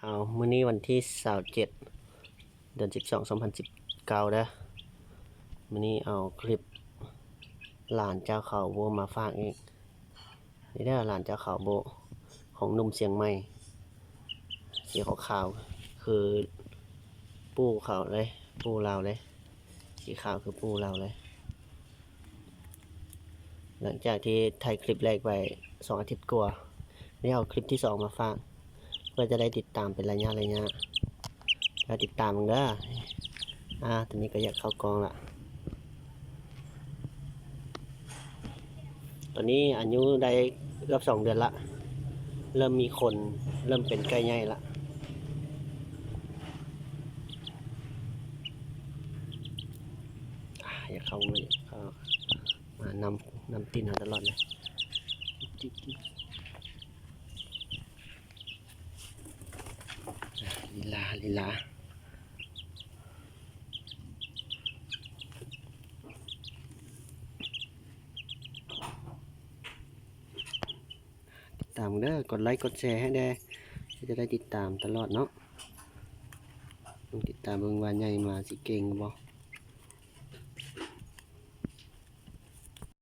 เอามื้อนี้วันที่27 เดือน 12 2019เด้อมื้อนี้เอาคลิปหลานเจ้าเขาโบมาฝากอีกนี่เด้อหลานเจ้าเขาโบของหนุ่มเชียงใหม่สีขาวๆคือปู่เขาเลยปู่เราเลยสีขาวคือปู่เราเลยหลังจากที่ถ่ายคลิปแรกไป2 อาทิตย์กว่านี่เอาคลิปที่2มาฝากเพื่อจะได้ติดตามเป็นระยะแล้วติดตามมันเด้อตอนนี้ก็อยากเข้ากองละตอนนี้อายุได้เกือบ2 เดือนละเริ่มมีคนเริ่มเป็นไก่ใหญ่ละอยากเข้ามานำตีนหาตลอดเลยลีลาติดตามเด้อกดไลค์กดแชร์ให้ได้จะได้ติดตามตลอดเนาะติดตามเบิ่งว่าใหญ่มาสิเก่งบ่